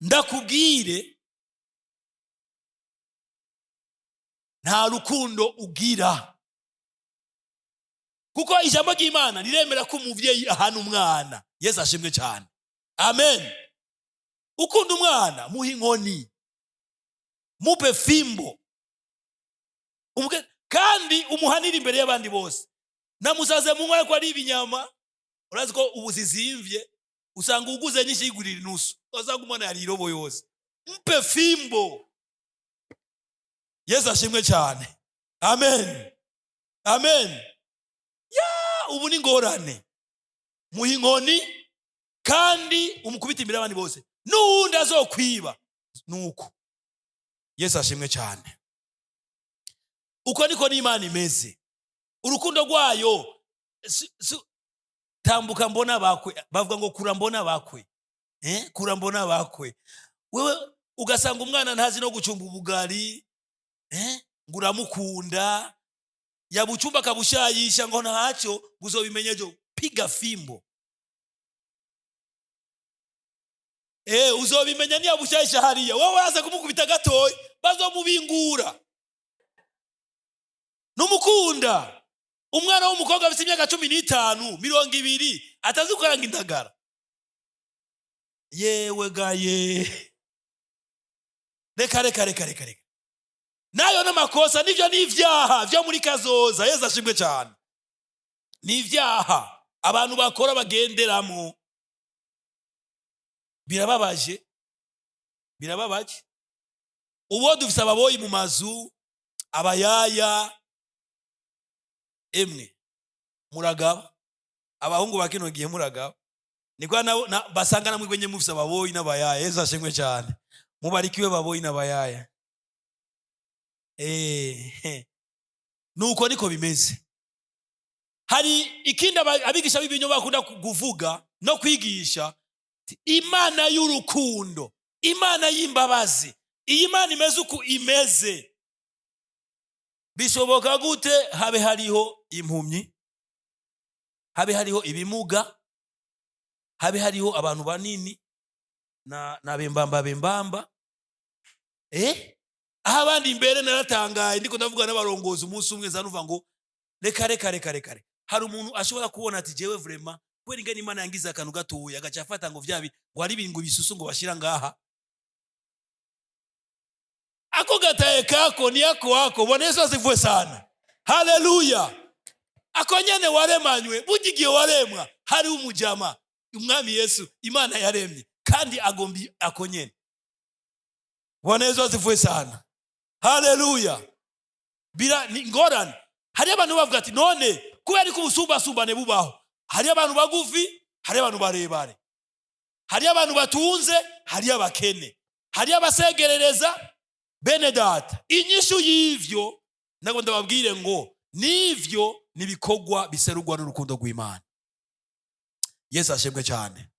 Ndakubwire, nta rukundo ugira, kuko ijambo ry'Imana riremera ko umuvyeyi ahana umwana. Yesu ashimwe cyane. Amen. Ukunda umwana muha inkoni, mupe fimbo, kandi umuhanira imbere y'abandi bose. Namusaze mu nkora ko ari ibinyama, urazi ko ubu zizimvye, usanga uguze nyinshi yigurira inusu, usanga umwana yari irobo yose. Mpe fimbo. Yesu ashimwe cyane. amen amen. Ya ubu ni ngorane, muha inkoni kandi umukubita imbere y'abandi bose, n'uwundi azokwiba nuko. Yesu ashimwe cyane. Uko niko n'Imana imeze. Urukundo rwayo tambuka mbona bakwe, bavuga ngo kura mbona bakwe, kura mbona bakwe. Wewe ugasanga umwana ntazi no gucumba ubugari, ngo uramukunda, yabucumba akabushayisha ngo ntacyo, uzobimenyejo piga fimbo. Uzobimenya niya bushayisha hariya, wowe waza kumukubita gatoyi bazomubingura. Numukunda umwana w'umukobwa afite imyaka 15 20 atazi gukaranga indagara, yewe gaye, reka nayo n'amakosa, nivyo n'ivyaha vyo muri kazoza. Yesu ashimwe cyane. N'ivyaha abantu bakora bagenderamo, birababaje. Uwo dufise ababoyi mu mazu, abayaya, emwe muragaba, abahungu bakino gihe muragaba, niko basanga namwe gwenye mufise ababoyi n'abayaya. Yesu ashimwe cyane. Mubarikiwe baboyi n'abayaya. Nuko niko bimeze. Hari ikindi abigisha b'ibinyoma bakunda kuvuga no kwigisha, Imana y'urukundo, Imana y'imbabazi. Iyi Imana imeze uku imeze, bishoboka gute habe hariho impumyi, habe hariho ibimuga, habe hariho abantu banini na bembamba, aha abandi imbere naratangaye, ndiko ndavuga n'abarongozi umunsi umwe zanuva ngo reka. Hari umuntu ashobora kubona ati jewe vraiment kweri ngene Imana yangize akantu gatoya agaca afata ngo vyabi ngo ari ibintu bisusu ngo bashira ngaha. Ako gataye kako ni yako wako. Bwana Yesu asifiwe sana. Haleluya. Ako nyene waremanywe, bugigiye waremwa, hari umujama umwami Yesu Imana yaremye kandi agombi ako nyene. Bwana Yesu asifiwe sana. Haleluya. Bila ni ngorane. Hari abantu bavuga ati none kubera ko ubusumbasumbane bubaho, hari abantu bagufi, hari abantu barebare, hari abantu batunze, hari abakene, hari abasegerereza. Bene data, inyishu y'ivyo nago ndababwire ngo nivyo nibikorwa biserurwa n'urukundo rw'Imana. Yesu ashimwe cyane.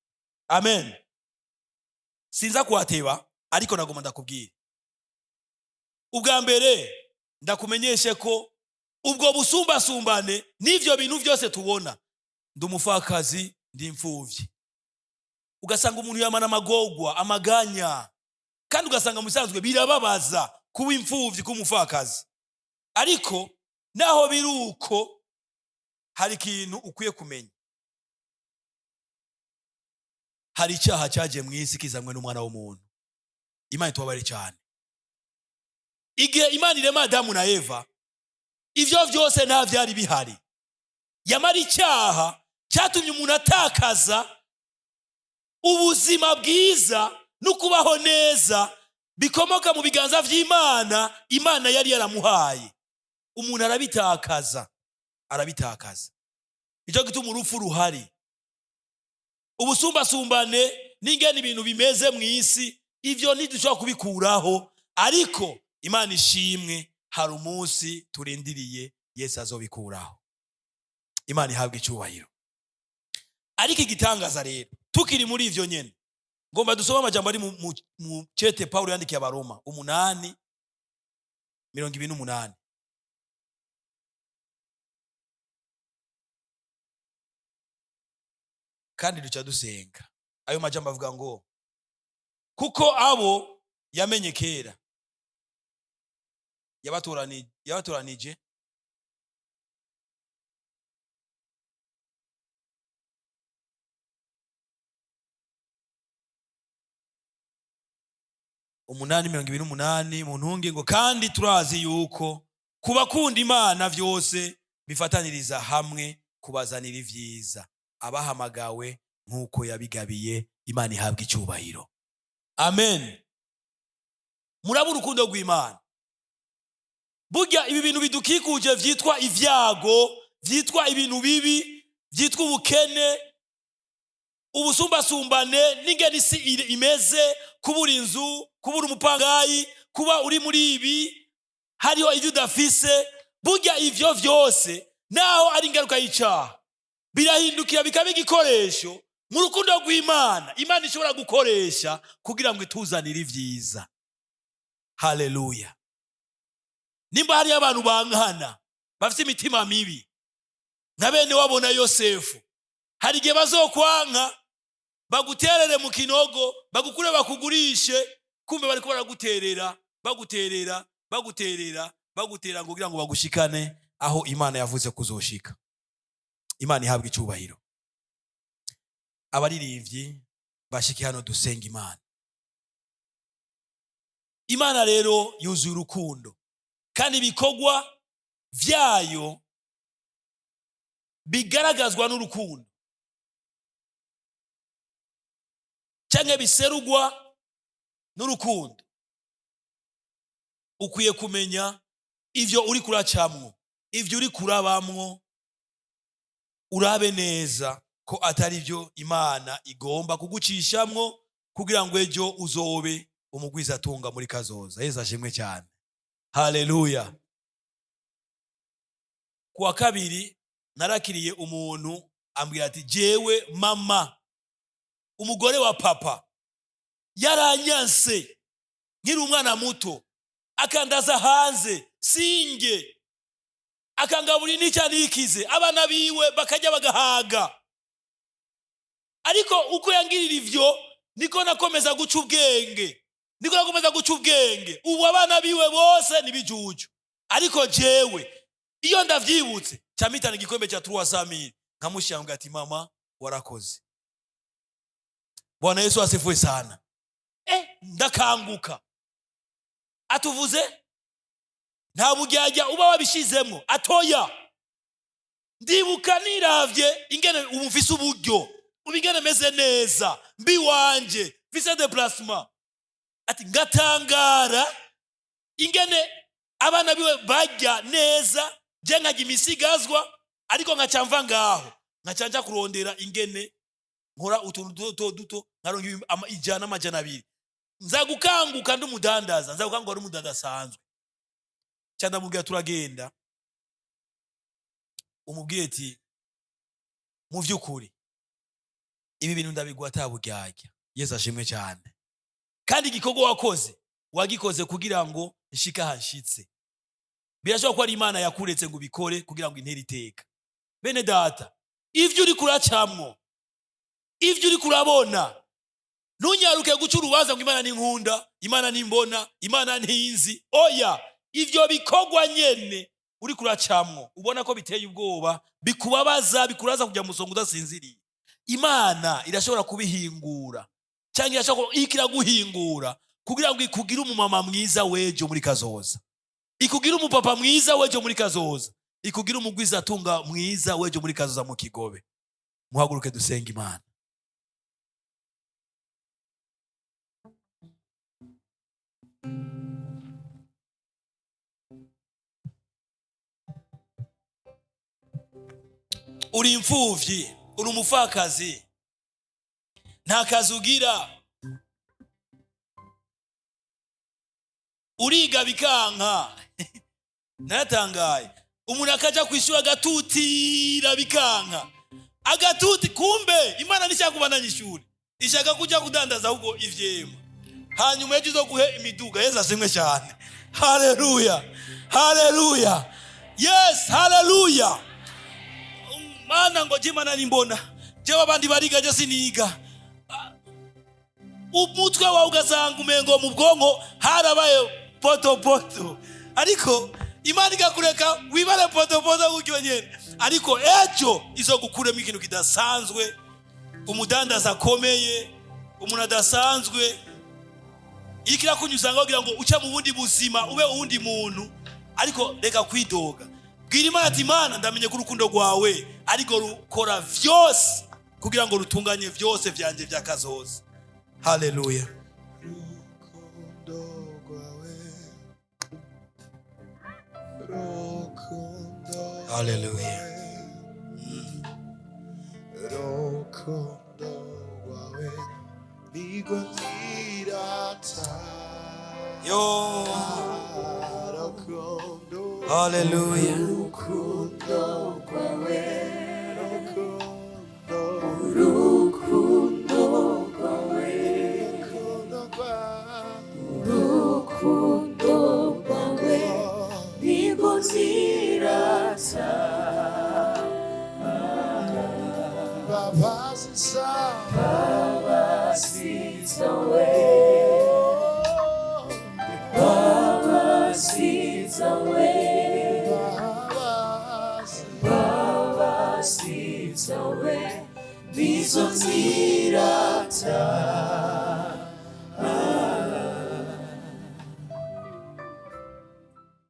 Amen. Sinza kuhateba ariko nagomba ndakubwira. Ubwa mbere ndakumenyeshe ko ubwo busumbasumbane nivyo bintu byose tubona, ndumufakazi ndi imfuvyi. Ugasanga umuntu yamana amagogwa, amaganya, kandi ugasanga musanzwe birababaza kuba imfuvyi k'umufakazi. Ariko naho biruko hari ikintu ukwiye kumenya. Hari icyaha cyaje mu isi kizamwe n'umwana w'umuntu. Imana itubabare cyane. Igihe Imana irema Adamu na Eva, ivyo vyose nta vyari bihari. Yamara icyaha cyatumye umuntu atakaza ubuzima bwiza no kubaho neza bikomoka mu biganza vy'Imana. Imana yari yaramuhaye, umuntu arabitakaza. Icyo gituma urupfu ruhari. Ubusumbasumbane n'ingene ibintu bimeze mu isi, ivyo ntidushobora kubikuraho, ariko Imana ishimwe hari umunsi turindiriye Yesu azobikuraho. Imana ihabwe icyubahiro. Ariko igitangaza rero, tukiri muri ivyo nyene, ngomba dusoma amajambo ari mu cete Paulo yandikiye Abaroma 8:28. Kandi duca dusenga. Ayo majambo avuga ngo kuko abo yamenye kera yabatoranije umunani 28 mu ntunge ngo kandi turazi yuko kubakunda Imana vyose bifataniriza hamwe kubazanira ivyiza abahamagawe nkuko yabigabiye. Imana ihabwe icyubahiro. Amen. Muraba urukundo rw'Imana. burya ibi bintu bidukikuje vyitwa ivyago, vyitwa ibintu bibi, vyitwa ubukene, ubusumbasumbane, n'ingene isi imeze, kubura inzu, kubura umupangayi, kuba uri muri ibi, hariho ivyo udafise. Burya ivyo vyose naho ari ingaruka y'icaha, birahindukira bikaba igikoresho mu rukundo rw'Imana. Imana ishobora gukoresha kugira ngo ituzanire ivyiza. Haleluya. Nimba hari abantu bankana, bafite imitima mibi, nka bene wabona Yosefu, hari igihe bazokwanka, baguterere mu kinogo, bagukure bakugurishe, kumbe bariko baraguterera, bagutera kugira ngo bagushikane aho Imana yavuze kuzoshika. Imana ihabwa icubahiro. Abaririmbyi bashike hano dusenga Imana. Imana rero yuzuye urukundo, kandi ibikorwa vyayo bigaragazwa n'urukundo, canke biserugwa n'urukundo. Ukwiye kumenya ivyo uri kuracamwo, ivyo uri kurabamwo, urabe neza ko atari byo Imana igomba kugucishamwo kugira ngo ejo uzobe umugwiza atunga muri kazoza. Yesu ashimwe cyane. Haleluya. Kuwa kabiri narakiriye umuntu ambwira ati, jewe mama, umugore wa papa, yaranyanse nkiri umwana muto, akandaza hanze singe, akangaburi n'icyanikize, abana biwe bakajya bagahaga. Ariko uko yangirira ivyo niko nakomeza guca ubwenge, ubu abana biwe bose nibijuju. Ariko jewe iyo ndavyibutse camitana igikombe ca 300,000 nkamushanga ati, mama warakoze. Bwana Yesu asifiwe sana. Ndakanguka. Atuvuze nta buryarya uba wabishizemo, atoya. Ndibuka niravye ingene ubu mfise uburyo, ubingene meze neza, mbi wanje mfise déplacement. Ati ngatangara ingene abana biwe bajya neza, je nkajya imisigazwa, ariko nkacamva ngaho nkacanja kurondera ingene nkora utuntu duto nkaronka 100-200. Nzagukanguka ndumudandaza, nzagukanguka ari umudandasanzwe. Cyanda mubwira turagenda, umubwiye ati, mu vy'ukuri ibi bintu ndabigwa ataburyarya. Yesu ashimwe cyane. Kandi igikorwa wakoze, wagikoze kugira ngo nshika hashitse. Birashobora ko ari Imana yakuretse ngo ubikore kugira ngo intera iteka. Bene data, ivyo uri kuracamwo, ivyo uri kurabona, ntunyaruke guca urubanza ngo Imana ninkunda, Imana nimbona, Imana ntinzi. Oya, ivyo bikorwa nyene uri kuracamwo ubona ko biteye ubwoba, bikubabaza, bikuraza kujya musonga udasinziriye, Imana irashobora kubihingura, cyangwa irashobora ikiraguhingura kugira ngo ikugire umumama mwiza wejo muri kazoza, ikugire umupapa mwiza wejo muri kazoza, ikugire umugwiza atunga mwiza wejo muri kazoza mu Kigobe. Muhaguruke dusenga Imana. Uri imfuvyi, uri umupfakazi, nta kazi ugira, uriga bikanka. Naratangaye, umuntu akaja kwishura agatutira bikanka, agatuti, kumbe Imana nishaka kubandanya ishuri, ishaka kuja kudandaza ahubwo ivyema, hanyuma ejo uzoguhe imiduga. Yesu ashimwe cyane. Haleluya, haleluya, yes, haleluya. Mana ngo Imana nimbona, jewe abandi bariga je siniga. Umutwe wawe ugasanga umengo mu bwonko harabaye poto, ariko Imana igakureka wibare poto gutyo nyene, ariko ejo izogukuremo ikintu kidasanzwe, umudandaza akomeye, umuntu adasanzwe. Ikira kunyusanga kugira ngo uca mu bundi buzima, ube uwundi muntu. Ariko reka kwidoga, bwira Imana ati, Imana ndamenye ko urukundo rwawe ariko rukora vyose kugira ngo rutunganye vyose vyanje vyakazoza. Haleluya. Hallelujah. Yo. Hallelujah. Bizonzirata